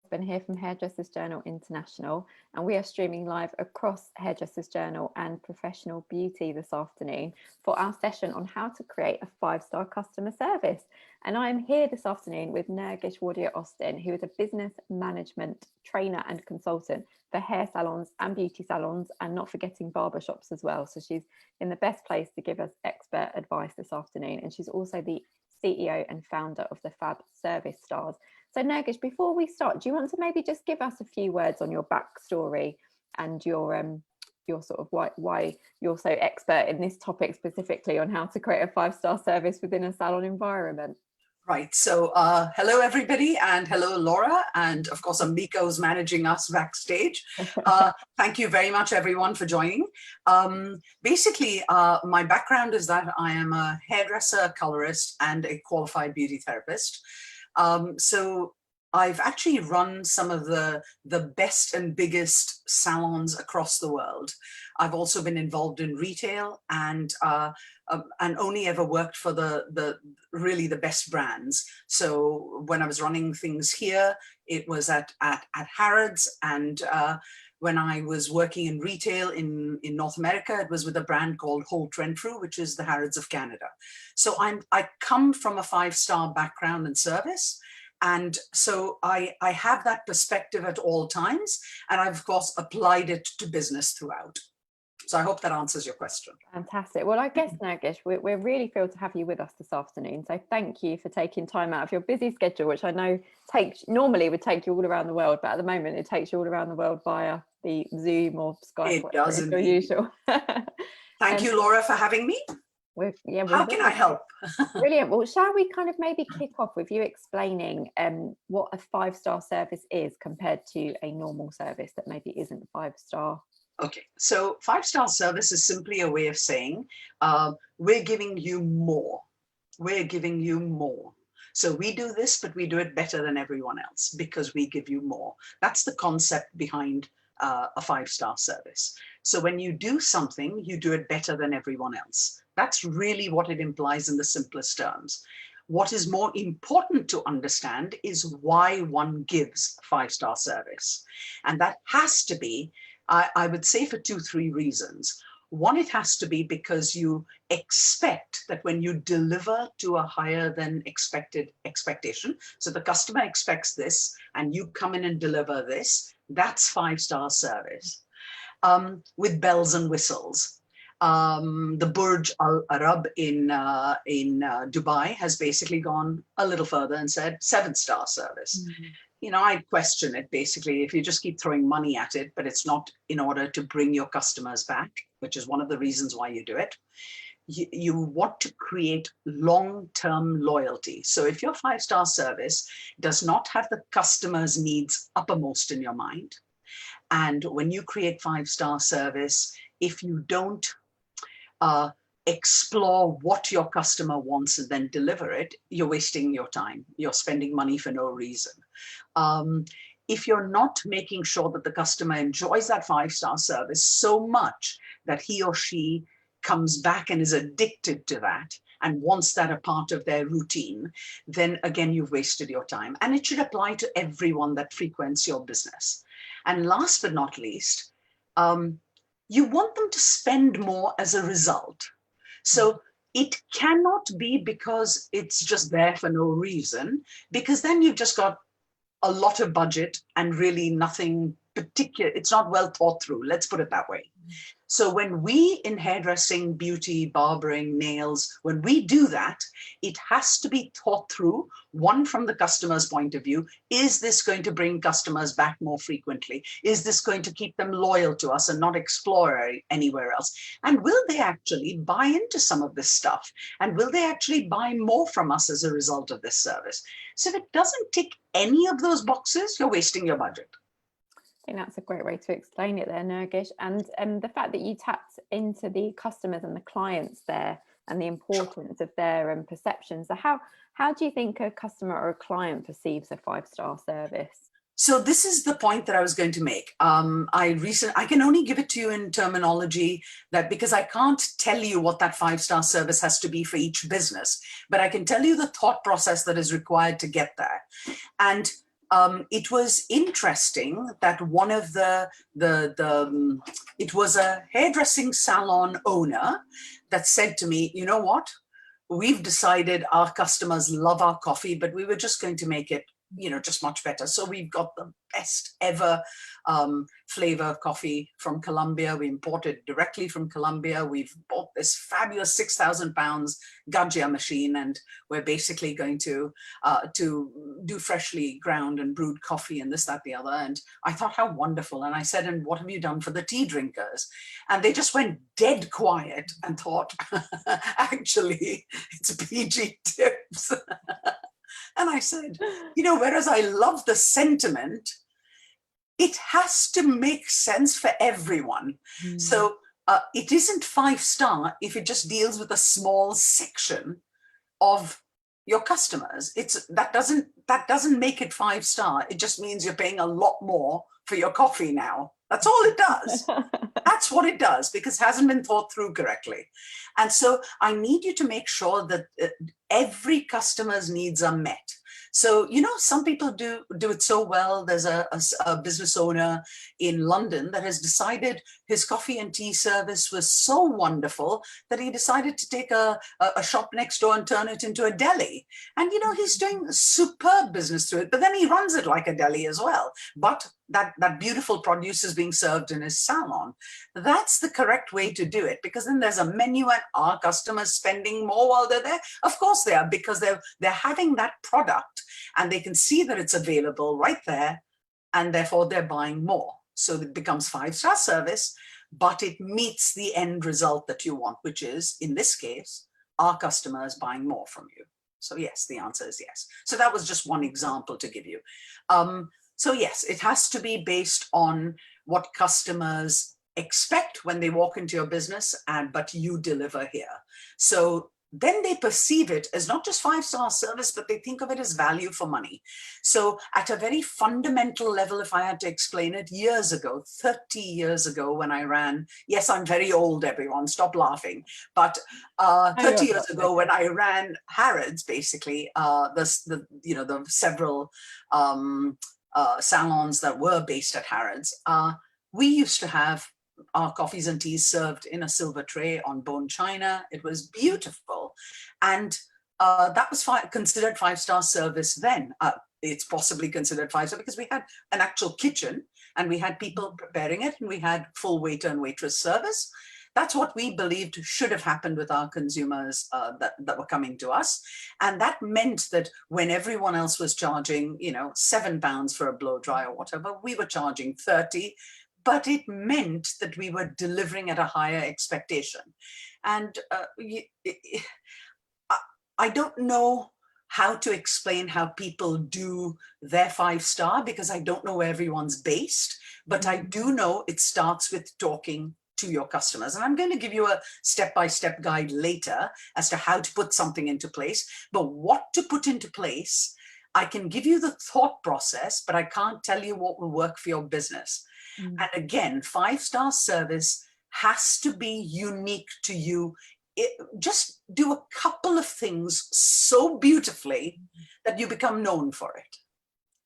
Been here from Hairdressers Journal International, and we are streaming live across Hairdressers Journal and Professional Beauty this afternoon for our session on how to create a 5-star customer service. And I am here this afternoon with Nergish Wadia-Austin, who is a business management trainer and consultant for hair salons and beauty salons, and not forgetting barbershops as well. So she's in the best place to give us expert advice this afternoon, and she's also the CEO and founder of the PHAB Service Stars. So Nergish, before we start, do you want to maybe just give us a few words on your backstory and your sort of why you're so expert in this topic, specifically on how to create a 5-star service within a salon environment? Right. So hello, everybody, and hello, Laura. And of course, Amiko's managing us backstage. Thank you very much, everyone, for joining. Basically, my background is that I am a hairdresser, colorist, and a qualified beauty therapist. So I've actually run some of the best and biggest salons across the world. I've also been involved in retail and only ever worked for really the best brands. So when I was running things here, it was at Harrods, and when I was working in retail in North America, it was with a brand called Holt Renfrew, which is the Harrods of Canada. So I come from a 5-star background and service. And so I have that perspective at all times, and I've of course applied it to business throughout. So I hope that answers your question. Fantastic. Well, I guess, Nergish, we're really thrilled to have you with us this afternoon. So thank you for taking time out of your busy schedule, which I know normally would take you all around the world, but at the moment it takes you all around the world via the Zoom or Skype. It does indeed. Usual. Thank you, Laura, for having me. How can I help? Brilliant. Well, shall we kind of maybe kick off with you explaining what a 5-star service is compared to a normal service that maybe isn't 5-star? Okay, so 5-star service is simply a way of saying we're giving you more. We're giving you more. So we do this, but we do it better than everyone else because we give you more. That's the concept behind a 5-star service. So when you do something, you do it better than everyone else. That's really what it implies in the simplest terms. What is more important to understand is why one gives a 5-star service. And that has to be, I would say, for 2-3 reasons. One, it has to be because you expect that when you deliver to a higher than expected expectation, so the customer expects this and you come in and deliver this, that's 5-star service. With bells and whistles. The Burj Al Arab in Dubai has basically gone a little further and said 7-star service. Mm-hmm. You know, I'd question it basically if you just keep throwing money at it, but it's not in order to bring your customers back, which is one of the reasons why you do it. You want to create long-term loyalty. So if your 5-star service does not have the customer's needs uppermost in your mind, and when you create 5-star service, if you don't explore what your customer wants and then deliver it, you're wasting your time. You're spending money for no reason. If you're not making sure that the customer enjoys that 5-star service so much that he or she comes back and is addicted to that and wants that a part of their routine, then again, you've wasted your time. And it should apply to everyone that frequents your business. And last but not least, you want them to spend more as a result. So it cannot be because it's just there for no reason, because then you've just got a lot of budget and really nothing particular. It's not well thought through. Let's put it that way. So when we in hairdressing, beauty, barbering, nails, when we do that, it has to be thought through, one, from the customer's point of view. Is this going to bring customers back more frequently? Is this going to keep them loyal to us and not explore anywhere else? And will they actually buy into some of this stuff? And will they actually buy more from us as a result of this service? So if it doesn't tick any of those boxes, you're wasting your budget. I think that's a great way to explain it there, Nergish. And the fact that you tapped into the customers and the clients there and the importance of their perceptions. So how do you think a customer or a client perceives a 5-star service? So this is the point that I was going to make. I can only give it to you in terminology that, because I can't tell you what that 5-star service has to be for each business, but I can tell you the thought process that is required to get there. And it was interesting that one of it was a hairdressing salon owner that said to me, you know what, we've decided our customers love our coffee, but we were just going to make it, just much better. So we've got the best ever flavor of coffee from Colombia. We imported directly from Colombia. We've bought this fabulous 6,000 pounds Gajia machine, and we're basically going to do freshly ground and brewed coffee and this, that, the other. And I thought, how wonderful. And I said, and what have you done for the tea drinkers? And they just went dead quiet and thought, actually, it's PG tips. And I said, whereas I love the sentiment, it has to make sense for everyone. So it isn't 5-star if it just deals with a small section of your customers. That doesn't make it 5-star. It just means you're paying a lot more for your coffee now. That's all it does. That's what it does, because it hasn't been thought through correctly. And so I need you to make sure that every customer's needs are met. So, some people do it so well. There's a business owner in London that has decided his coffee and tea service was so wonderful that he decided to take a shop next door and turn it into a deli. And, he's doing superb business through it, but then he runs it like a deli as well. But that beautiful produce is being served in his salon. That's the correct way to do it, because then there's a menu, and are customers spending more while they're there? Of course they are, because they're having that product and they can see that it's available right there, and therefore they're buying more. So it becomes 5-star service, but it meets the end result that you want, which is, in this case, are customers buying more from you? So yes, the answer is yes. So that was just one example to give you. So yes, it has to be based on what customers expect when they walk into your business, but you deliver here. So then they perceive it as not just 5-star service, but they think of it as value for money. So at a very fundamental level, if I had to explain it, years ago, 30 years ago, when I ran, yes, I'm very old, everyone, stop laughing, but 30 years ago when I ran Harrods, basically, the several salons that were based at Harrods, we used to have our coffees and teas served in a silver tray on bone china. It was beautiful. And that was considered 5-star service then. It's possibly considered 5-star because we had an actual kitchen and we had people preparing it, and we had full waiter and waitress service. That's what we believed should have happened with our consumers that were coming to us. And that meant that when everyone else was charging, £7 for a blow dry or whatever, we were charging 30. But it meant that we were delivering at a higher expectation. And I don't know how to explain how people do their 5-star, because I don't know where everyone's based, but I do know it starts with talking to your customers. And I'm going to give you a step-by-step guide later as to how to put something into place. But what to put into place, I can give you the thought process, but I can't tell you what will work for your business. And again, 5-star service has to be unique to you. Just do a couple of things so beautifully that you become known for it.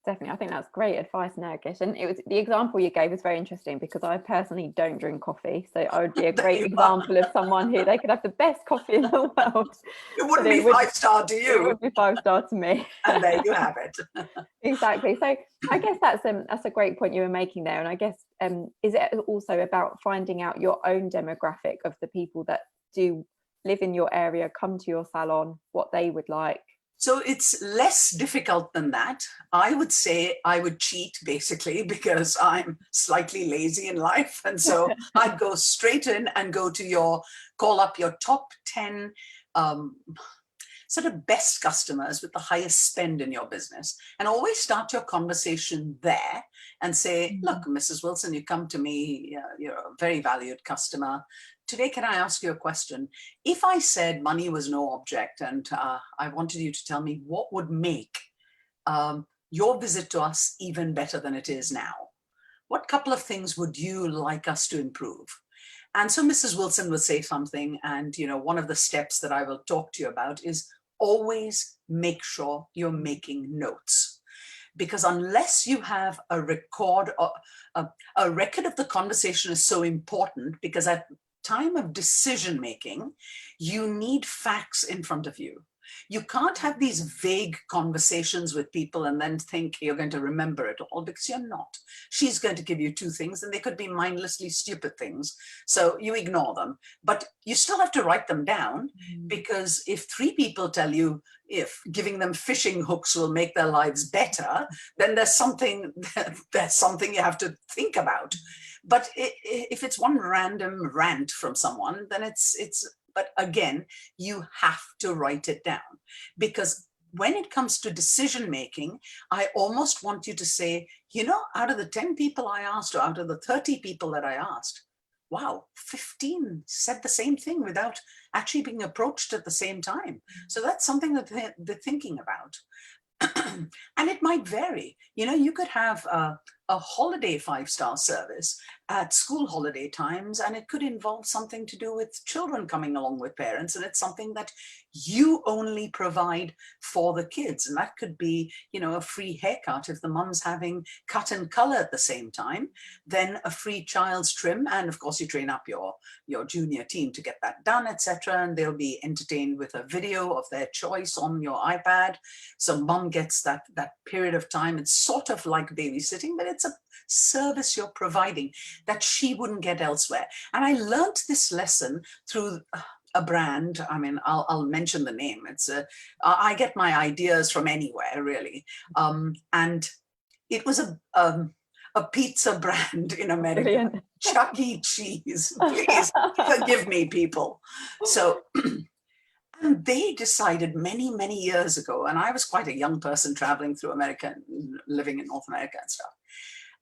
Definitely. I think that's great advice, Nergish. And the example you gave was very interesting, because I personally don't drink coffee. So I would be a great example of someone who they could have the best coffee in the world. It wouldn't be 5-star to you. It would be 5-star to me. And there you have it. Exactly. So I guess that's a great point you were making there. And I guess, is it also about finding out your own demographic of the people that do live in your area, come to your salon, what they would like? So it's less difficult than that. I would say I would cheat, basically, because I'm slightly lazy in life. And so I'd go straight in and call up your top 10 sort of best customers with the highest spend in your business, and always start your conversation there and say, look, Mrs. Wilson, you come to me, you're a very valued customer. Today, can I ask you a question? If I said money was no object, and I wanted you to tell me what would make your visit to us even better than it is now, what couple of things would you like us to improve? And so Mrs. Wilson would say something, and one of the steps that I will talk to you about is always make sure you're making notes. because unless you have a record, or a record of the conversation is so important, because at time of decision making, you need facts in front of you. You can't have these vague conversations with people and then think you're going to remember it all, because you're not. She's going to give you two things, and they could be mindlessly stupid things. So you ignore them, but you still have to write them down, because if three people tell you if giving them fishing hooks will make their lives better, then there's something you have to think about. But if it's one random rant from someone, then but again, you have to write it down, because when it comes to decision making, I almost want you to say, you know, out of the 10 people I asked, or out of the 30 people that I asked, wow, 15 said the same thing without actually being approached at the same time. So that's something that they're thinking about. And it might vary. You know, you could have a holiday 5-star service at school holiday times, and it could involve something to do with children coming along with parents, and it's something that you only provide for the kids. And that could be, you know, a free haircut if the mum's having cut and color at the same time, then a free child's trim, and of course you train up your junior team to get that done, etc. And they'll be entertained with a video of their choice on your iPad. So mum gets that period of time. It's sort of like babysitting, but it's a service you're providing that she wouldn't get elsewhere. And I learned this lesson through a brand. I mean, I'll mention the name. I get my ideas from anywhere, really. And it was a pizza brand in America. Brilliant. Chuck E. Cheese. Please forgive me, people. So and they decided many, many years ago, and I was quite a young person traveling through America, living in North America and stuff.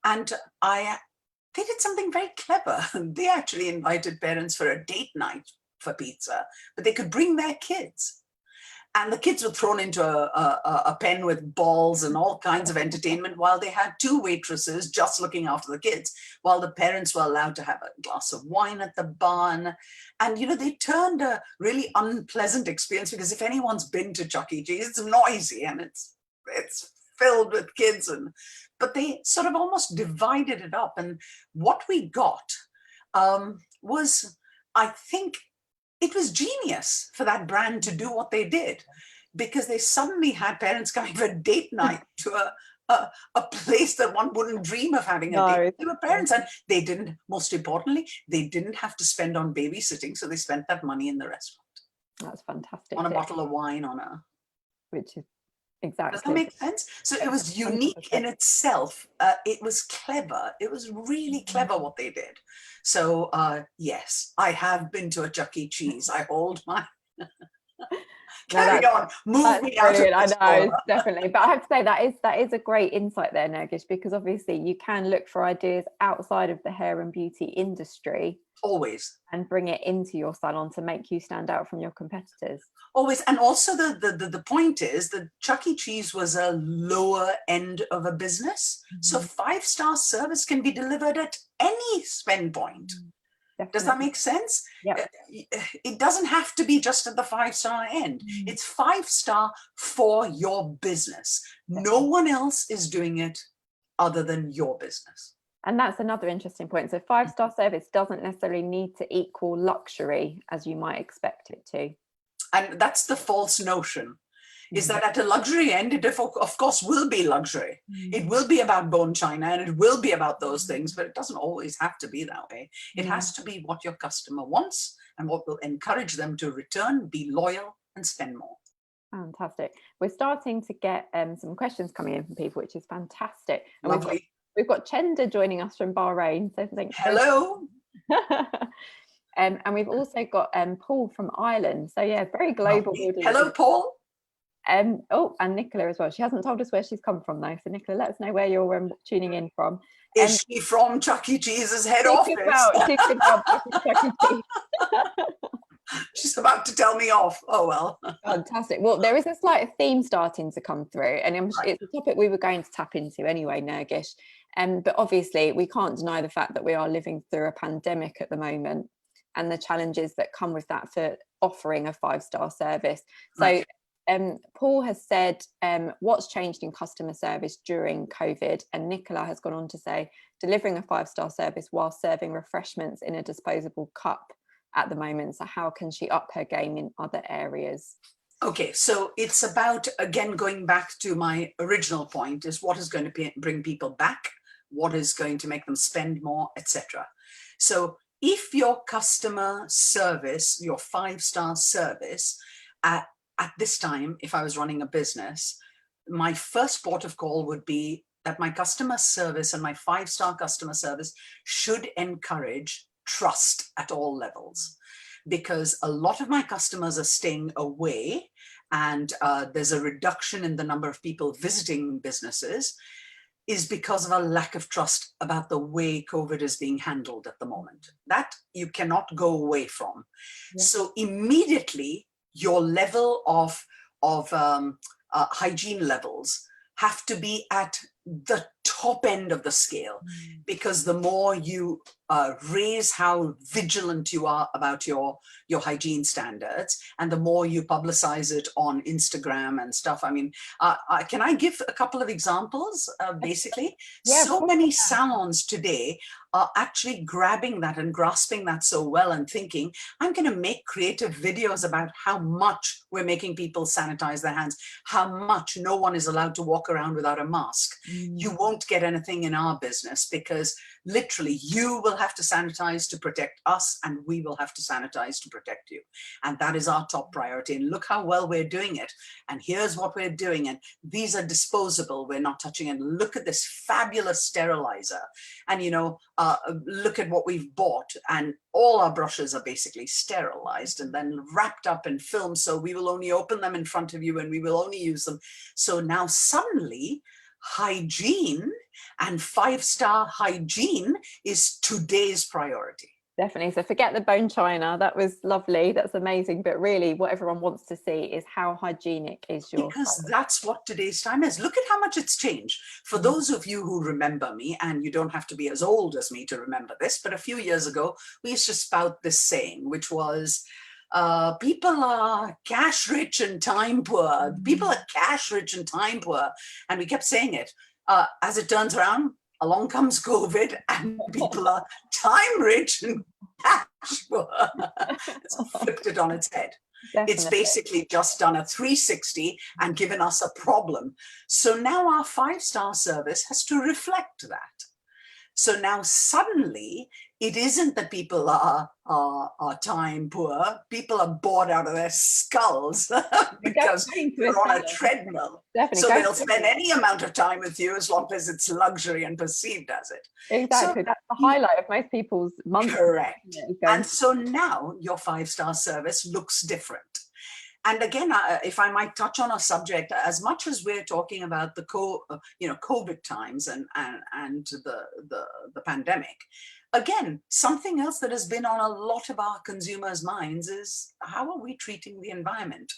And they did something very clever. They actually invited parents for a date night for pizza, but they could bring their kids. And the kids were thrown into a pen with balls and all kinds of entertainment, while they had two waitresses just looking after the kids, while the parents were allowed to have a glass of wine at the barn. And, you know, they turned a really unpleasant experience, because if anyone's been to Chuck E. Cheese, it's noisy and it's filled with kids. But they sort of almost divided it up. And what we got was, I think, it was genius for that brand to do what they did, because they suddenly had parents coming for a date night to a place that one wouldn't dream of having a date. They were parents, and they didn't, most importantly, they didn't have to spend on babysitting. So they spent that money in the restaurant. That's fantastic. On a bottle of wine, which is exactly. Does that make sense? So it was unique 100%. In itself. It was clever. It was really clever what they did. So yes, I have been to a Chuck E. Cheese. I hold my... Carry on. Move me out of this. I know, definitely. But I have to say that is a great insight there, Nergish, because obviously you can look for ideas outside of the hair and beauty industry. Always. And bring it into your salon to make you stand out from your competitors. Always. And also the point is that Chuck E. Cheese was a lower end of a business. Mm-hmm. So 5-star service can be delivered at any spend point. Definitely. Does that make sense? Yeah. It doesn't have to be just at the 5-star end. Mm-hmm. It's 5-star for your business. Definitely. No one else is doing it other than your business. And that's another interesting point. So 5-star service doesn't necessarily need to equal luxury as you might expect it to. And that's the false notion, is that at a luxury end, it of course will be luxury. It will be about bone china, and it will be about those things, but it doesn't always have to be that way. It has to be what your customer wants and what will encourage them to return, be loyal, and spend more. Fantastic. We're starting to get some questions coming in from people, which is fantastic. And lovely. We've got Chenda joining us from Bahrain. So thanks. Hello. And we've also got Paul from Ireland. So yeah, very global. Hello, Paul. And Nicola as well. She hasn't told us where she's come from though. So Nicola, let us know where you're tuning in from. Is she from Chuck E. Cheese's head office? She's about to tell me off. Oh, well. Fantastic. Well, there is a slight theme starting to come through, and it's a topic we were going to tap into anyway, Nergish. But obviously, we can't deny the fact that we are living through a pandemic at the moment and the challenges that come with that for offering a 5-star service. So Paul has said, what's changed in customer service during COVID? And Nicola has gone on to say, delivering a 5-star service while serving refreshments in a disposable cup at the moment. So how can she up her game in other areas? Okay, so it's about, again, going back to my original point, is what is going to bring people back, what is going to make them spend more, etc. So if your customer service, your 5-star service, at this time, if I was running a business, my first port of call would be that my customer service and my 5-star customer service should encourage trust at all levels. Because a lot of my customers are staying away, and there's a reduction in the number of people visiting businesses, is because of a lack of trust about the way COVID is being handled at the moment. That you cannot go away from. Yeah. So immediately your level of hygiene levels have to be at the top end of the scale, because the more you raise how vigilant you are about your hygiene standards, and the more you publicize it on Instagram and stuff. I mean, can I give a couple of examples? Basically, yeah, so many salons today are actually grabbing that and grasping that so well and thinking, I'm going to make creative videos about how much we're making people sanitize their hands, how much no one is allowed to walk around without a mask. You won't get anything in our business because literally you will have to sanitize to protect us, and we will have to sanitize to protect you. And that is our top priority. And look how well we're doing it. And here's what we're doing. And these are disposable. We're not touching it. Look at this fabulous sterilizer. And, you know, look at what we've bought. And all our brushes are basically sterilized and then wrapped up in film. So we will only open them in front of you and we will only use them. So now suddenly hygiene and 5-star hygiene is today's priority. Definitely. So forget the bone china. That was lovely. That's amazing. But really what everyone wants to see is how hygienic is your Because that's what today's time is. Look at how much it's changed. For those of you who remember me, and you don't have to be as old as me to remember this, but a few years ago, we used to spout this saying, which was, people are cash rich and time poor. People are cash rich and time poor. And we kept saying it. As it turns around, along comes COVID and people are time rich and cash poor. It's flipped it on its head. Definitely. It's basically just done a 360 and given us a problem. So now our 5-star service has to reflect that. So now suddenly it isn't that people are time poor. People are bored out of their skulls because they're on a treadmill. Definitely. So they'll spend any amount of time with you as long as it's luxury and perceived as it. Exactly. So, that's the highlight of most people's month. Correct. And so now your 5-star service looks different. And again, if I might touch on a subject, as much as we're talking about the COVID times and the pandemic, again, something else that has been on a lot of our consumers' minds is how are we treating the environment?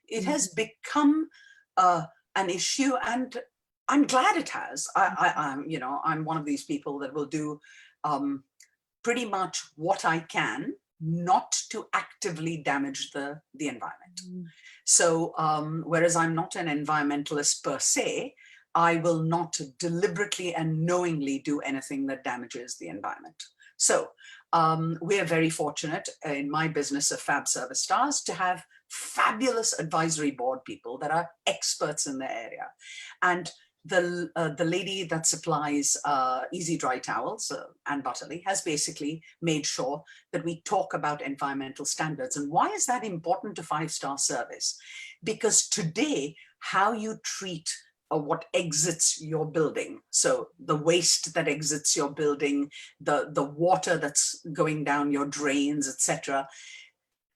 It has become an issue, and I'm glad it has. I'm one of these people that will do pretty much what I can not to actively damage the environment. So whereas I'm not an environmentalist per se, I will not deliberately and knowingly do anything that damages the environment. So we are very fortunate in my business of PHAB Service Stars to have fabulous advisory board people that are experts in their area. And the lady that supplies Easy Dry Towels, Anne Butterley, has basically made sure that we talk about environmental standards. And why is that important to 5-star service? Because today, how you treat what exits your building, so the waste that exits your building, the water that's going down your drains, etc.,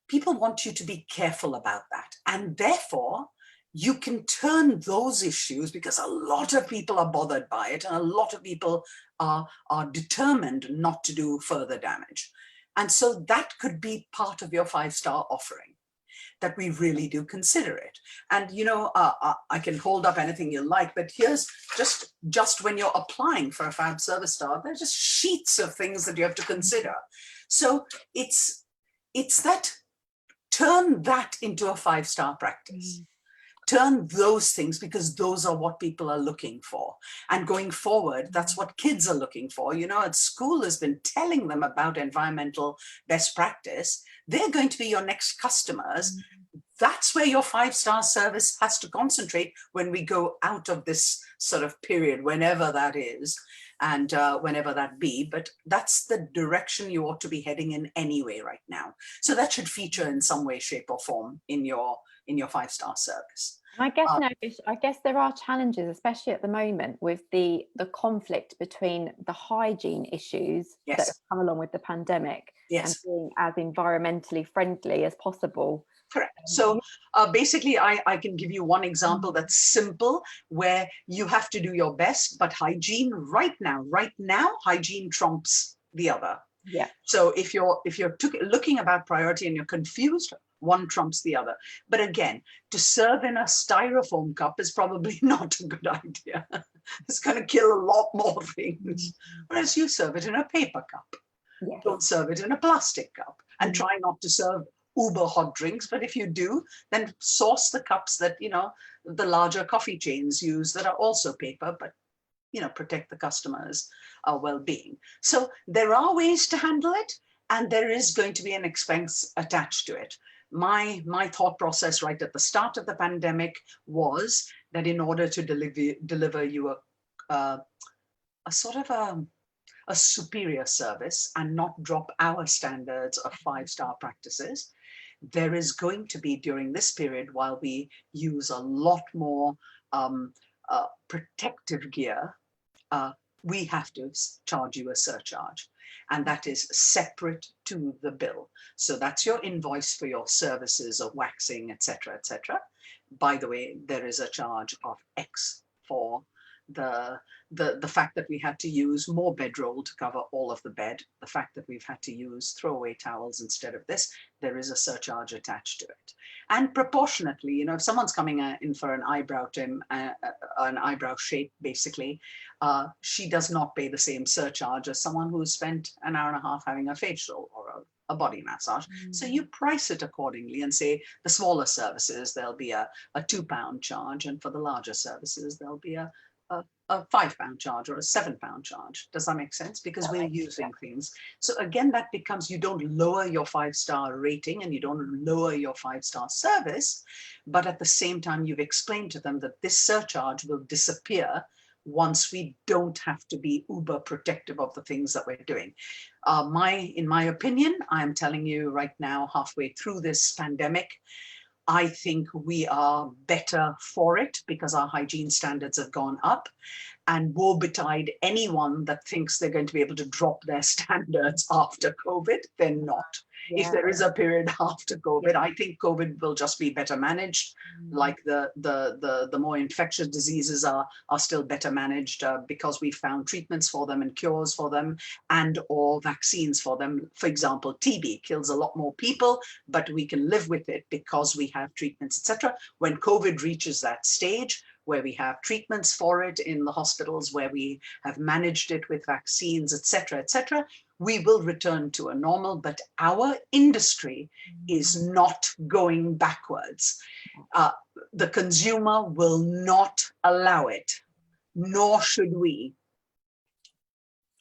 people want you to be careful about that. And therefore, you can turn those issues, because a lot of people are bothered by it and a lot of people are determined not to do further damage. And so that could be part of your 5-star offering, that we really do consider it. And, you know, I can hold up anything you like, but here's just when you're applying for a PHAB Service Star, there's just sheets of things that you have to consider. So it's that, turn that into a 5-star practice. turn those things, because those are what people are looking for. And going forward, that's what kids are looking for. You know, at school has been telling them about environmental best practice. They're going to be your next customers. That's where your 5-star service has to concentrate when we go out of this sort of period, whenever that is, and whenever that be. But that's the direction you ought to be heading in anyway right now. So that should feature in some way, shape or form in your 5-star service. I guess, Nergish, I guess there are challenges, especially at the moment, with the conflict between the hygiene issues that have come along with the pandemic and being as environmentally friendly as possible. Correct. So basically, I can give you one example that's simple, where you have to do your best, but hygiene right now, hygiene trumps the other. Yeah. So if you're looking about priority and you're confused, one trumps the other. But again, to serve in a styrofoam cup is probably not a good idea. It's going to kill a lot more things. Whereas you serve it in a paper cup. Yes. Don't serve it in a plastic cup, and try not to serve uber hot drinks. But if you do, then source the cups that, you know, the larger coffee chains use that are also paper, but, you know, protect the customers' well-being. So there are ways to handle it, and there is going to be an expense attached to it. My thought process right at the start of the pandemic was that in order to deliver you a sort of a superior service and not drop our standards of 5-star practices, there is going to be, during this period, while we use a lot more protective gear, we have to charge you a surcharge. And that is separate to the bill. So that's your invoice for your services of waxing, etc., etc. By the way, there is a charge of X for the fact that we had to use more bedroll to cover all of the bed, the fact that we've had to use throwaway towels instead of this, there is a surcharge attached to it. And proportionately, you know, if someone's coming in for an eyebrow trim, an eyebrow shape, basically, she does not pay the same surcharge as someone who's spent an hour and a half having a facial or a body massage. So you price it accordingly and say the smaller services, there'll be a £2 charge, and for the larger services, there'll be a £5 charge or a £7 charge. Does that make sense? Because we're using things. So again, that becomes, you don't lower your 5-star rating and you don't lower your 5-star service, but at the same time, you've explained to them that this surcharge will disappear once we don't have to be uber protective of the things that we're doing. In my opinion, I'm telling you right now, halfway through this pandemic, I think we are better for it because our hygiene standards have gone up, and woe betide anyone that thinks they're going to be able to drop their standards after COVID. They're not. Yeah. If there is a period after COVID, I think COVID will just be better managed. Like the more infectious diseases are still better managed because we found treatments for them and cures for them, and or vaccines for them. For example, TB kills a lot more people, but we can live with it because we have treatments, etc. When COVID reaches that stage where we have treatments for it in the hospitals, where we have managed it with vaccines, etc., etc., we will return to a normal, but our industry is not going backwards. The consumer will not allow it, nor should we.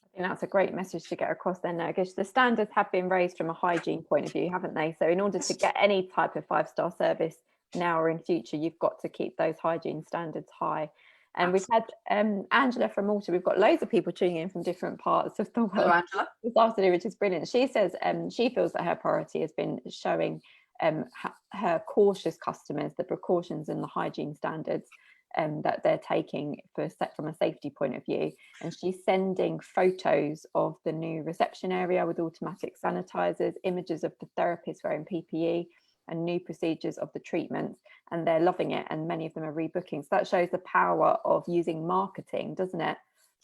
I think that's a great message to get across there, Nergish. The standards have been raised from a hygiene point of view, haven't they? So in order to get any type of 5-star service now or in future, you've got to keep those hygiene standards high. And we've had Angela from Malta. We've got loads of people tuning in from different parts of the world. Hello, Angela. This afternoon, which is brilliant. She says she feels that her priority has been showing her cautious customers the precautions and the hygiene standards that they're taking from a safety point of view. And she's sending photos of the new reception area with automatic sanitizers, images of the therapists wearing PPE, and new procedures of the treatments, and they're loving it, and many of them are rebooking. So that shows the power of using marketing, doesn't it?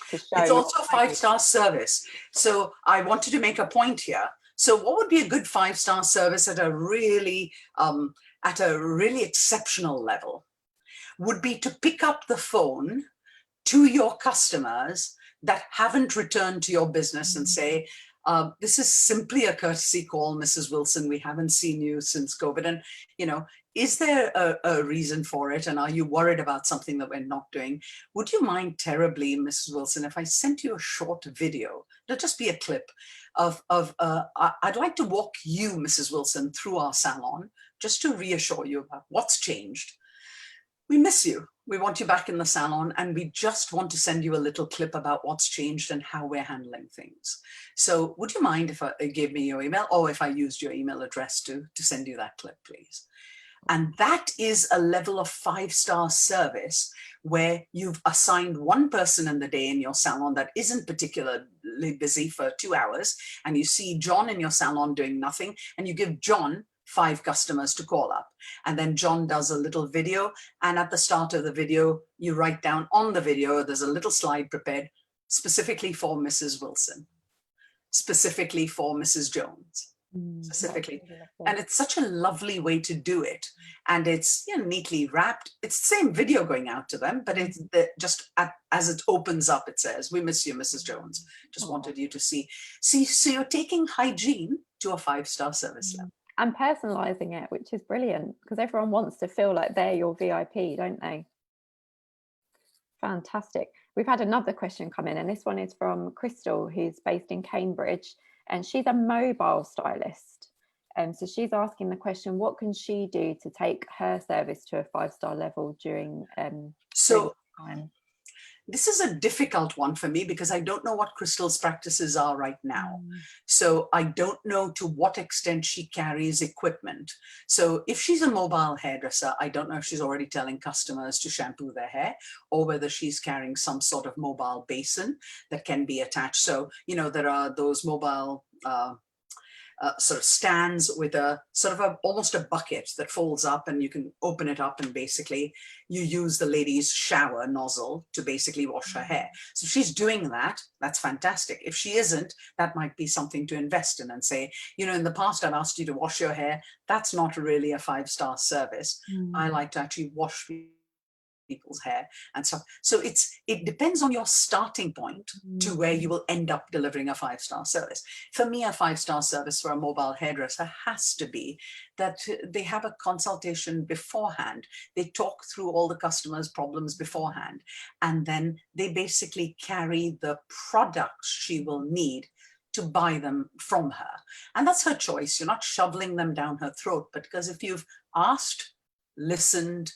To show it's also a 5-star service. So I wanted to make a point here. So what would be a good 5-star service at a really exceptional level would be to pick up the phone to your customers that haven't returned to your business and say, this is simply a courtesy call, Mrs. Wilson. We haven't seen you since COVID. And, you know, is there a reason for it? And are you worried about something that we're not doing? Would you mind terribly, Mrs. Wilson, if I sent you a short video? It'll just be a clip of I'd like to walk you, Mrs. Wilson, through our salon, just to reassure you about what's changed. We miss you. We want you back in the salon, and we just want to send you a little clip about what's changed and how we're handling things. So would you mind if I gave me your email, or if I used your email address to send you that clip, please? And that is a level of 5-star service where you've assigned one person in the day in your salon that isn't particularly busy for 2 hours, and you see John in your salon doing nothing, and you give John 5 customers to call up. And then John does a little video, and at the start of the video, you write down on the video, there's a little slide prepared specifically for Mrs. Wilson, specifically for Mrs. Jones, specifically. And it's such a lovely way to do it. And it's, you know, neatly wrapped. It's the same video going out to them, but it's just as it opens up, it says, "We miss you, Mrs. Jones. Just wanted you to see." So you're taking hygiene to a 5-star service level. And personalizing it, which is brilliant, because everyone wants to feel like they're your VIP, don't they? Fantastic. We've had another question come in, and this one is from Crystal, who's based in Cambridge, and she's a mobile stylist. So she's asking the question, what can she do to take her service to a 5-star level during time? This is a difficult one for me because I don't know what Crystal's practices are right now. So I don't know to what extent she carries equipment. So if she's a mobile hairdresser, I don't know if she's already telling customers to shampoo their hair, or whether she's carrying some sort of mobile basin that can be attached. So, you know, there are those mobile sort of stands with a sort of almost a bucket that folds up, and you can open it up, and basically you use the lady's shower nozzle to basically wash her hair. So if she's doing that, that's fantastic. If she isn't, that might be something to invest in and say, you know, in the past I've asked you to wash your hair. That's not really a 5-star service. I like to actually wash people's hair and stuff. So it depends on your starting point to where you will end up delivering a 5-star service. For me, a 5-star service for a mobile hairdresser has to be that they have a consultation beforehand. They talk through all the customers' problems beforehand, and then they basically carry the products she will need to buy them from her. And that's her choice. You're not shoveling them down her throat, but because if you've asked, listened,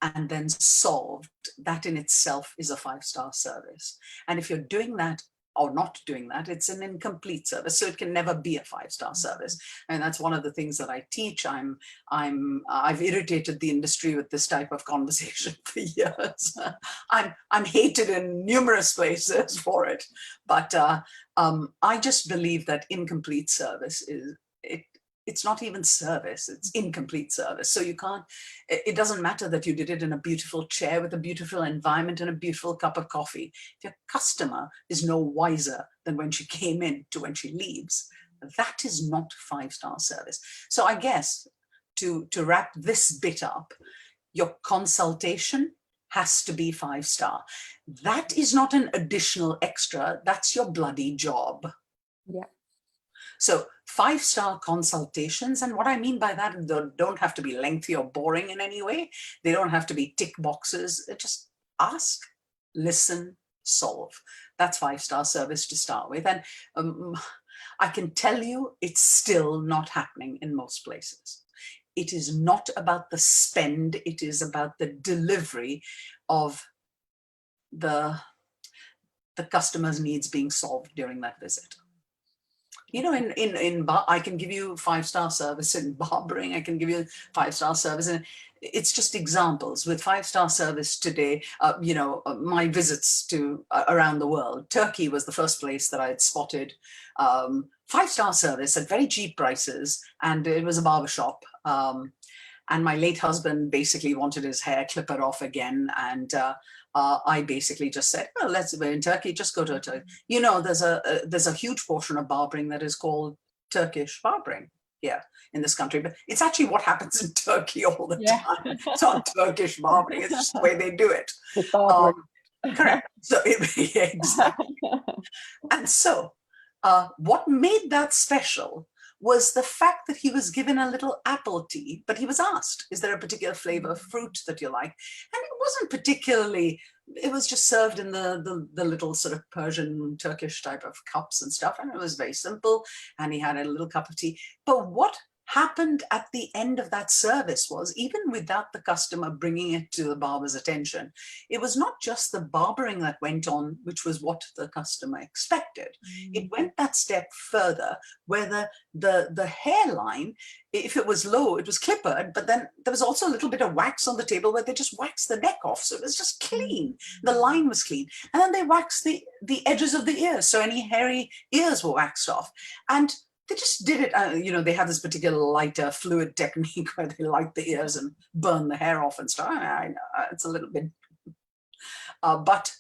and then solved, that in itself is a 5-star service. And if you're doing that or not doing that, it's an incomplete service. So it can never be a 5-star service. And that's one of the things that I teach. I've irritated the industry with this type of conversation for years. I'm hated in numerous places for it. But I just believe that incomplete service it's not even service, it's incomplete service. So you can't, it doesn't matter that you did it in a beautiful chair with a beautiful environment and a beautiful cup of coffee. If your customer is no wiser than when she came in to when she leaves, that is not 5-star service. So I guess to wrap this bit up, your consultation has to be 5-star. That is not an additional extra, that's your bloody job. Yeah. So 5-star consultations, and what I mean by that, they don't have to be lengthy or boring in any way. They don't have to be tick boxes. Just ask, listen, solve. That's 5-star service to start with. And I can tell you it's still not happening in most places. It is not about the spend. It is about the delivery of the customer's needs being solved during that visit. You know, I can give you 5-star service in barbering. I can give you 5-star service, and it's just examples. With 5-star service today, you know, my visits to around the world, Turkey was the first place that I had spotted 5-star service at very cheap prices, and it was a barbershop. And my late husband basically wanted his hair clippered off again, and I basically just said, well, we're in Turkey, just go to a Turkey. You know, there's a huge portion of barbering that is called Turkish barbering here in this country, but it's actually what happens in Turkey all the time. It's not Turkish barbering, it's just the way they do it. Correct. So exactly. And so what made that special was the fact that he was given a little apple tea, but he was asked, is there a particular flavor of fruit that you like? And it wasn't particularly, it was just served in the little sort of Persian, Turkish type of cups and stuff. And it was very simple. And he had a little cup of tea. But what happened at the end of that service was, even without the customer bringing it to the barber's attention, it was not just the barbering that went on, which was what the customer expected. It went that step further, where the hairline, if it was low, it was clippered, but then there was also a little bit of wax on the table where they just waxed the neck off. So it was just clean. The line was clean. And then they waxed the edges of the ears. So any hairy ears were waxed off. And they just did it, you know, they have this particular lighter fluid technique where they light the ears and burn the hair off and stuff. I know it's a little bit, but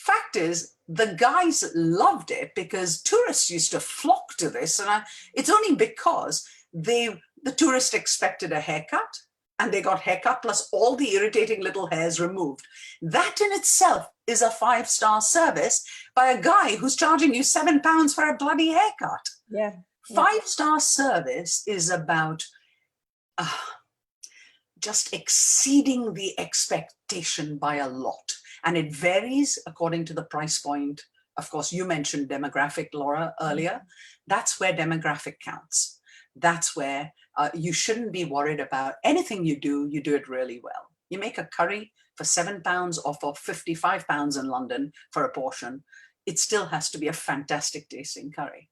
fact is, the guys loved it because tourists used to flock to this. And it's only because the tourist expected a haircut and they got haircut plus all the irritating little hairs removed. That in itself is a 5-star service by a guy who's charging you £7 for a bloody haircut. Yeah. 5-star service is about just exceeding the expectation by a lot. And it varies according to the price point. Of course, you mentioned demographic, Laura, earlier. That's where demographic counts. That's where you shouldn't be worried about anything you do it really well. You make a curry for £7 or for £55 in London for a portion, it still has to be a fantastic tasting curry.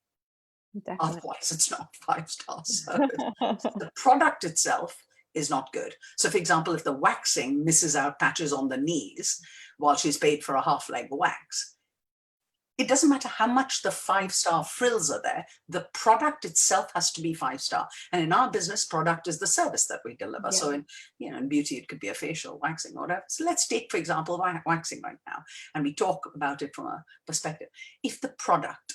Definitely. Otherwise, it's not 5-star service. The product itself is not good. So, for example, if the waxing misses out patches on the knees while she's paid for a half-leg wax, it doesn't matter how much the 5-star frills are there, the product itself has to be 5-star. And in our business, product is the service that we deliver. Yeah. So in beauty, it could be a facial, waxing, or whatever. So let's take, for example, waxing right now, and we talk about it from a perspective. If the product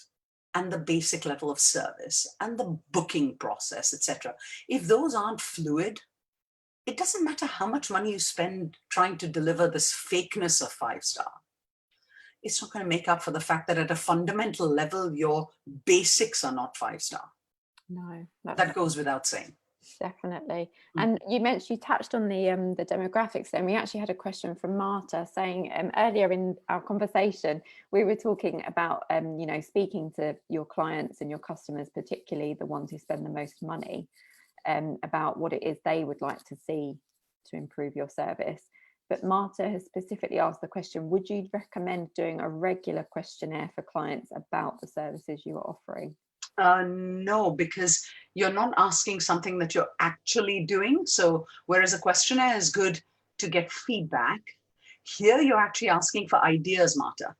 and the basic level of service and the booking process, etc., if those aren't fluid, it doesn't matter how much money you spend trying to deliver this fakeness of 5-star. It's not going to make up for the fact that at a fundamental level, your basics are not 5-star. No, that goes without saying. Definitely. And you touched on the demographics, and we actually had a question from Marta saying earlier in our conversation, we were talking about, you know, speaking to your clients and your customers, particularly the ones who spend the most money, about what it is they would like to see to improve your service. But Marta has specifically asked the question, would you recommend doing a regular questionnaire for clients about the services you are offering? No, because you're not asking something that you're actually doing. So whereas a questionnaire is good to get feedback, here you're actually asking for ideas, Marta.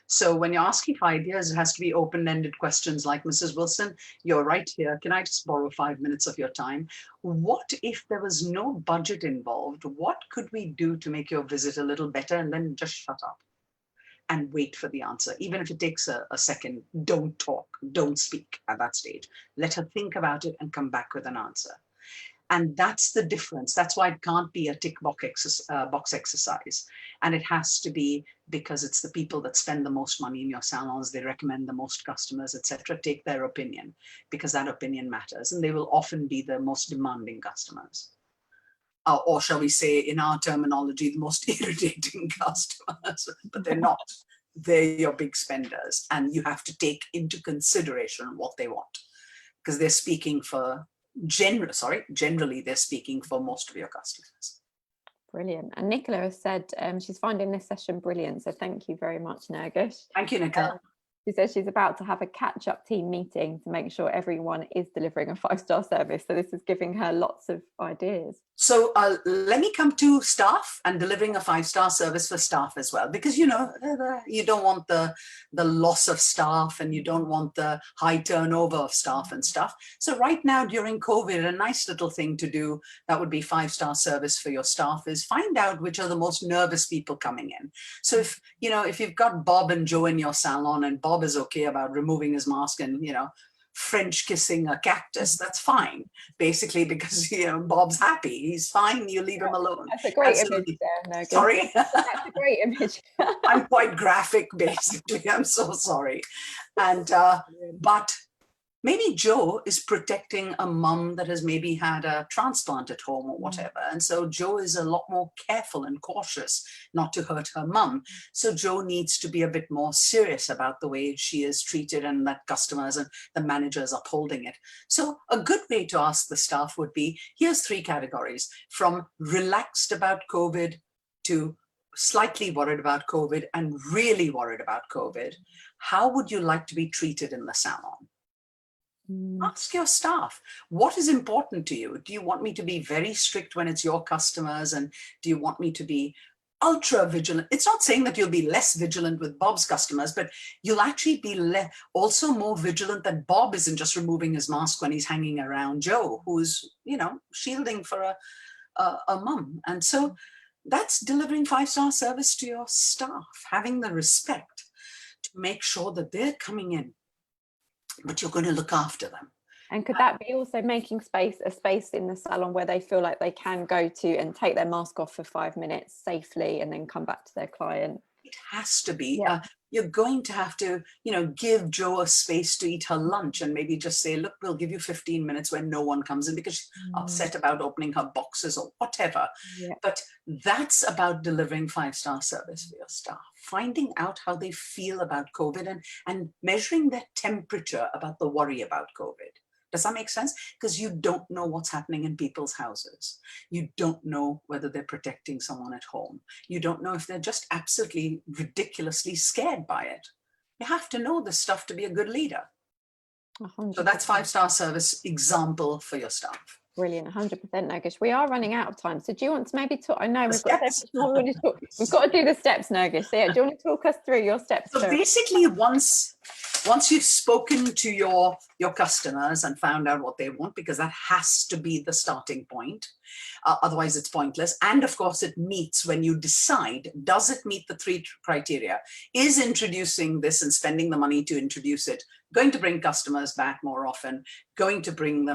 So when you're asking for ideas, it has to be open-ended questions like, Mrs. Wilson, you're right here. Can I just borrow 5 minutes of your time? What if there was no budget involved? What could we do to make your visit a little better? And then just shut up and wait for the answer. Even if it takes a second, don't talk, don't speak at that stage. Let her think about it and come back with an answer. And that's the difference. That's why it can't be a tick box exercise. And it has to be because it's the people that spend the most money in your salons, they recommend the most customers, etc. Take their opinion, because that opinion matters. And they will often be the most demanding customers. Or shall we say, in our terminology, the most irritating customers, but they're not. They're your big spenders. And you have to take into consideration what they want, because they're speaking for generally they're speaking for most of your customers. Brilliant. And Nicola has said she's finding this session brilliant. So thank you very much, Nergish. Thank you, Nicola. She says she's about to have a catch-up team meeting to make sure everyone is delivering a 5-star service. So this is giving her lots of ideas. So let me come to staff and delivering a 5-star service for staff as well, because, you know, you don't want the loss of staff and you don't want the high turnover of staff and stuff. So right now during COVID, a nice little thing to do that would be 5-star service for your staff is find out which are the most nervous people coming in. So if, you know, if you've got Bob and Joe in your salon and Bob is okay about removing his mask and, you know, French kissing a cactus, that's fine, basically, because, you know, Bob's happy, he's fine, you leave him alone. That's a great image there, no, sorry. That's a great image. I'm quite graphic, basically, I'm so sorry. And but Maybe Joe is protecting a mum that has maybe had a transplant at home or whatever. And so Joe is a lot more careful and cautious not to hurt her mum. So Joe needs to be a bit more serious about the way she is treated and that customers and the managers upholding it. So a good way to ask the staff would be, here's 3 categories: from relaxed about COVID to slightly worried about COVID and really worried about COVID. How would you like to be treated in the salon? Ask your staff, what is important to you? Do you want me to be very strict when it's your customers? And do you want me to be ultra vigilant? It's not saying that you'll be less vigilant with Bob's customers, but you'll actually be also more vigilant that Bob isn't just removing his mask when he's hanging around Joe, who's, you know, shielding for a mum. And so that's delivering 5-star service to your staff, having the respect to make sure that they're coming in, but you're going to look after them. And could that be also making a space in the salon where they feel like they can go to and take their mask off for 5 minutes safely and then come back to their client? It has to be. Yeah. You're going to have to, you know, give Joe a space to eat her lunch and maybe just say, look, we'll give you 15 minutes when no one comes in because she's upset about opening her boxes or whatever. Yeah. But that's about delivering 5-star service for your staff, finding out how they feel about COVID and measuring their temperature about the worry about COVID. Does that make sense? Because you don't know what's happening in people's houses. You don't know whether they're protecting someone at home. You don't know if they're just absolutely ridiculously scared by it. You have to know this stuff to be a good leader. 100%. So that's 5-star service example for your staff. Brilliant, 100%, Nergish. We are running out of time. So do you want to maybe talk? I know we've got so much more we want to talk. We've got to do the steps, Nergish. So yeah, do you want to talk us through your steps? So basically, once you've spoken to your customers and found out what they want, because that has to be the starting point, otherwise it's pointless. And of course, it meets when you decide, does it meet the 3 criteria? Is introducing this and spending the money to introduce it going to bring customers back more often, going to bring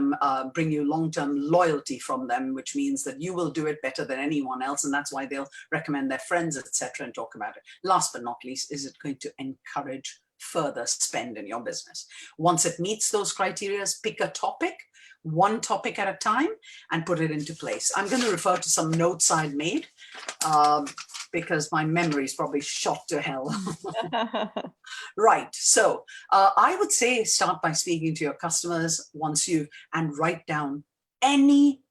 you long-term loyalty from them, which means that you will do it better than anyone else, and that's why they'll recommend their friends, etc., and talk about it. Last but not least, is it going to encourage further spend in your business? Once it meets those criteria, pick a topic, one topic at a time, and put it into place. I'm going to refer to some notes I'd made because my memory is probably shot to hell. Right. So I would say start by speaking to your customers and write down any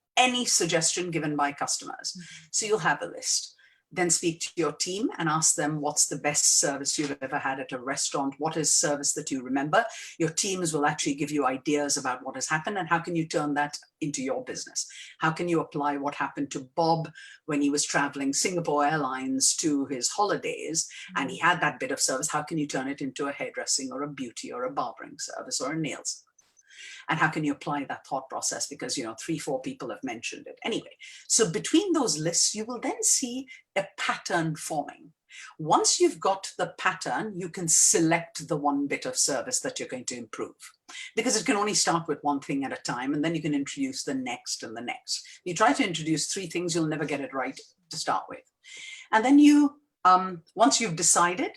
suggestion given by customers. So you'll have a list. Then speak to your team and ask them what's the best service you've ever had at a restaurant. What is service that you remember? Your teams will actually give you ideas about what has happened and how can you turn that into your business? How can you apply what happened to Bob when he was traveling Singapore Airlines to his holidays and he had that bit of service? How can you turn it into a hairdressing or a beauty or a barbering service or a nails? And how can you apply that thought process? Because, 3-4 people have mentioned it. Anyway, so between those lists, you will then see a pattern forming. Once you've got the pattern, you can select the one bit of service that you're going to improve, because it can only start with one thing at a time, and then you can introduce the next and the next. You try to introduce 3 things, you'll never get it right to start with. And then you, once you've decided,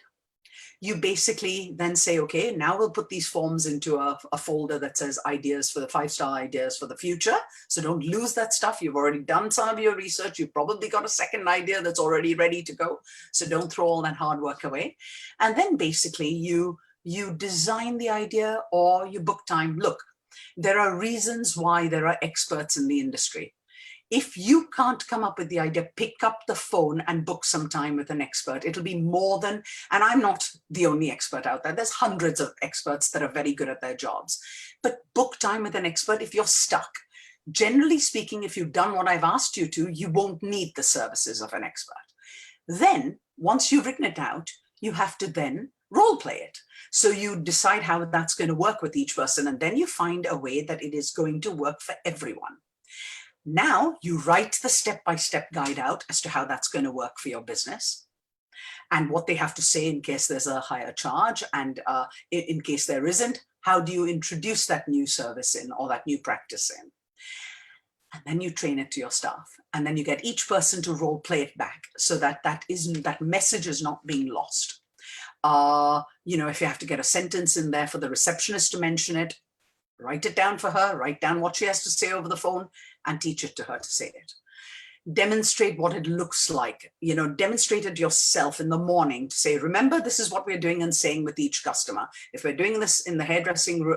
you basically then say, okay, now we'll put these forms into a folder that says ideas for the 5-star ideas for the future. So don't lose that stuff. You've already done some of your research. You've probably got a second idea that's already ready to go. So don't throw all that hard work away. And then basically you design the idea or you book time. Look, there are reasons why there are experts in the industry. If you can't come up with the idea, pick up the phone and book some time with an expert. It'll be more than, and I'm not the only expert out there. There's hundreds of experts that are very good at their jobs. But book time with an expert if you're stuck. Generally speaking, if you've done what I've asked you to, you won't need the services of an expert. Then, once you've written it out, you have to then role play it. So you decide how that's going to work with each person, and then you find a way that it is going to work for everyone. Now you write the step-by-step guide out as to how that's going to work for your business and what they have to say in case there's a higher charge, and in case there isn't, how do you introduce that new service in or that new practice in? And then you train it to your staff, and then you get each person to role play it back so that that message is not being lost. If you have to get a sentence in there for the receptionist to mention it, Write it down for her, write down what she has to say over the phone and teach it to her to say it. Demonstrate what it looks like, demonstrate it yourself in the morning to say, remember, this is what we're doing and saying with each customer. If we're doing this in the hairdressing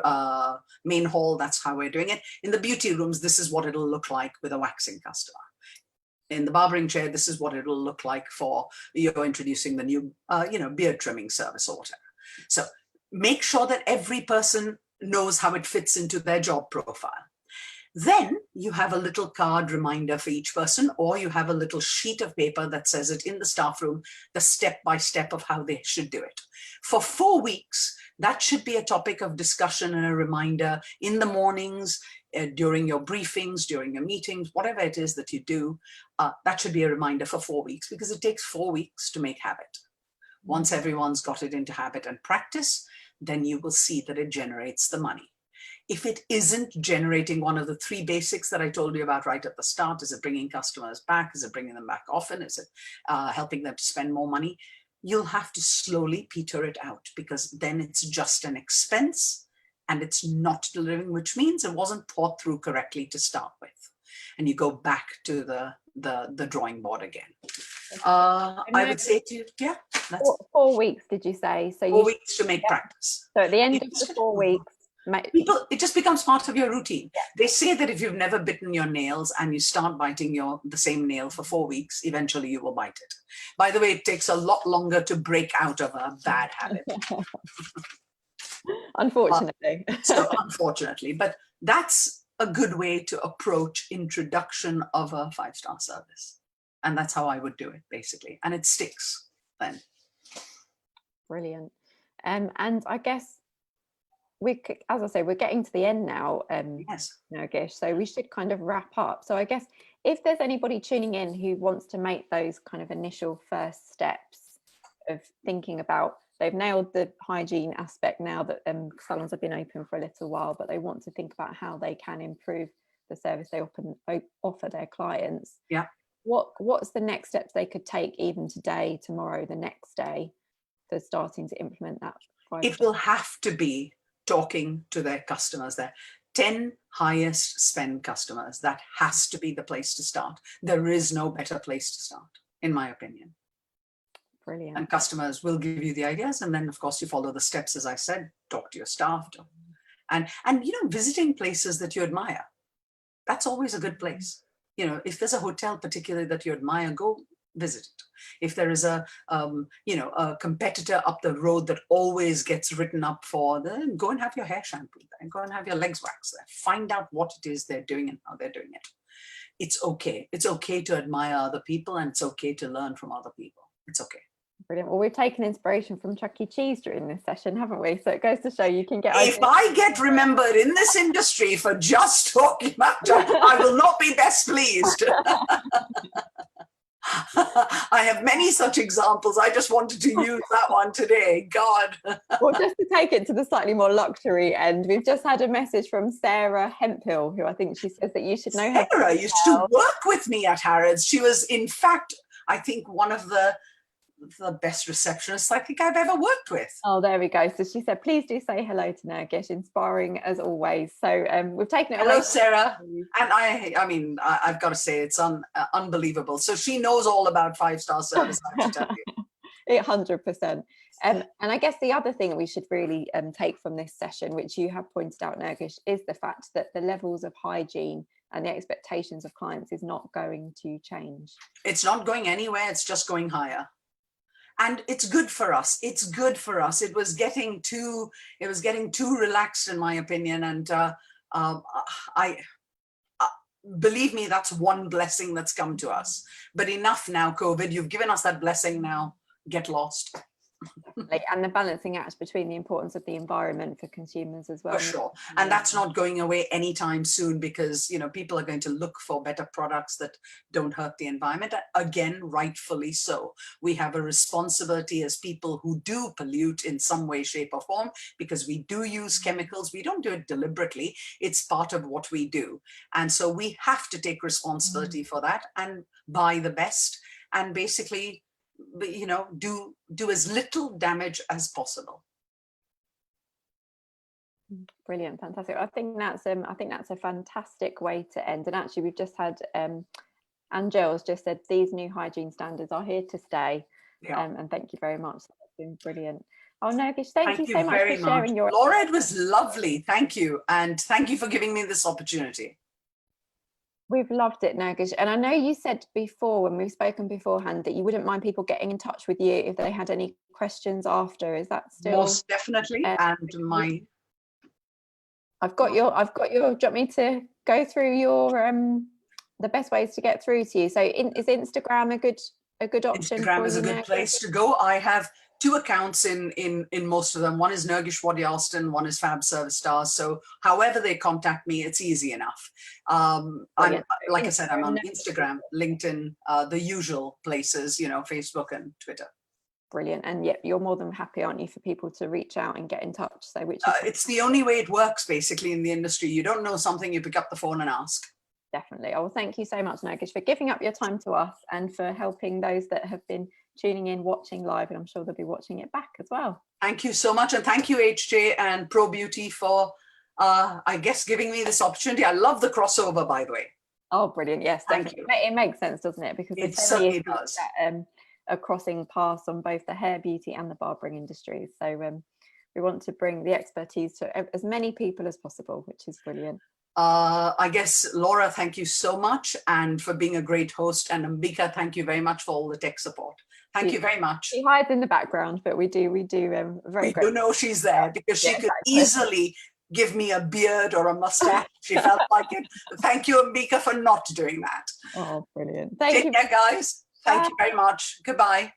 main hall, that's how we're doing it. In the beauty rooms, this is what it'll look like with a waxing customer. In the barbering chair, this is what it'll look like for you're introducing the new, beard trimming service or whatever. So make sure that every person knows how it fits into their job profile. Then you have a little card reminder for each person, or you have a little sheet of paper that says it in the staff room, the step-by-step of how they should do it. For 4 weeks, that should be a topic of discussion and a reminder in the mornings, during your briefings, during your meetings, whatever it is that you do, that should be a reminder for 4 weeks, because it takes 4 weeks to make habit. Once everyone's got it into habit and practice, then you will see that it generates the money. If it isn't generating one of the 3 basics that I told you about right at the start, is it bringing customers back? Is it bringing them back often? Is it helping them to spend more money? You'll have to slowly peter it out, because then it's just an expense and it's not delivering, which means it wasn't thought through correctly to start with. And you go back to the drawing board again. I would say to you, yeah. That's 4 weeks, did you say? So 4 weeks to make practice. So at the end of the 4 weeks, it just becomes part of your routine. Yeah. They say that if you've never bitten your nails and you start biting the same nail for 4 weeks, eventually you will bite it. By the way, it takes a lot longer to break out of a bad habit. Unfortunately. Unfortunately, but that's a good way to approach introduction of a 5-star service. And that's how I would do it, basically. And it sticks then. Brilliant. And I guess, as I say, we're getting to the end now, yes, Nergish, so we should kind of wrap up. So I guess if there's anybody tuning in who wants to make those kind of initial first steps of thinking about, they've nailed the hygiene aspect now that salons have been open for a little while, but they want to think about how they can improve the service they offer their clients. Yeah. What's the next steps they could take, even today, tomorrow, the next day, for starting to implement that? It will have to be talking to their customers, their 10 highest spend customers. That has to be the place to start. There is no better place to start, in my opinion. Brilliant. And customers will give you the ideas, and then of course you follow the steps, as I said. Talk to your staff, and visiting places that you admire. That's always a good place. If there's a hotel particularly that you admire, go visit it. If there is a competitor up the road that always gets written up for, then go and have your hair shampooed there, and go and have your legs waxed there. Find out what it is they're doing and how they're doing it. It's okay. It's okay to admire other people, and it's okay to learn from other people. It's okay. Brilliant. Well, we've taken inspiration from Chuck E. Cheese during this session, haven't we? So it goes to show you can get If I get remembered in this industry for just talking about Chuck, I will not be best pleased. I have many such examples. I just wanted to use that one today. God. Well, just to take it to the slightly more luxury end, we've just had a message from Sarah Hemphill, who I think she says that you should know her. Sarah used to work with me at Harrods. She was, in fact, I think one of the best receptionists I think I've ever worked with. Oh, there we go. So she said, please do say hello to Nergish, inspiring as always. So we've taken it hello, away. Sarah. And I've got to say, it's unbelievable. So she knows all about 5-star service, I have to tell you. 100%. And I guess the other thing that we should really take from this session, which you have pointed out, Nergish, is the fact that the levels of hygiene and the expectations of clients is not going to change. It's not going anywhere. It's just going higher. And it's good for us. It's good for us. It was getting too relaxed, in my opinion. And believe me, that's one blessing that's come to us. But enough now, COVID. You've given us that blessing now. Get lost. And the balancing act between the importance of the environment for consumers as well. For sure. And that's not going away anytime soon, because people are going to look for better products that don't hurt the environment. Again, rightfully so. We have a responsibility as people who do pollute in some way, shape or form, because we do use chemicals. We don't do it deliberately. It's part of what we do. And so we have to take responsibility for that and buy the best, and basically do as little damage as possible. Brilliant, fantastic. I think that's a fantastic way to end. And actually, we've just had Angela's just said these new hygiene standards are here to stay. Yeah. And thank you very much. That's been brilliant. Oh, Nergish, thank you so much very for sharing your. Laura, it was lovely. Thank you, and thank you for giving me this opportunity. We've loved it, Nergish. And I know you said before, when we've spoken beforehand, that you wouldn't mind people getting in touch with you if they had any questions after. Is that still? Most definitely. And I've got your, do you want me to go through your, the best ways to get through to you? So is Instagram a good option? Instagram is a good place to go. I have 2 accounts in most of them. One is Nergish Wadia-Austin, one is PHAB Service Stars. So however they contact me, it's easy enough. I'm, like I said, I'm on Instagram, LinkedIn, the usual places, you know, Facebook and Twitter. Brilliant. And yet you're more than happy, aren't you, for people to reach out and get in touch? So which is it's the only way it works basically in the industry. You don't know something, you pick up the phone and ask. Definitely. Oh, well, thank you so much, Nergish, for giving up your time to us and for helping those that have been tuning in, watching live, and I'm sure they'll be watching it back as well. Thank you so much. And thank you, HJ and Pro Beauty, for, I guess, giving me this opportunity. I love the crossover, by the way. Oh, brilliant. Yes, thank you. It makes sense, doesn't it? Because it certainly does. Are crossing paths on both the hair, beauty and the barbering industries. So we want to bring the expertise to as many people as possible, which is brilliant. I guess, Laura, thank you so much, and for being a great host. And Ambika, thank you very much for all the tech support. Thank you very much. She hides in the background, but we do very great. We do know she's there because she could easily give me a beard or a mustache. She felt like it. Thank you, Ambika, for not doing that. Oh, brilliant. Take care, guys. Thank you very much. Goodbye.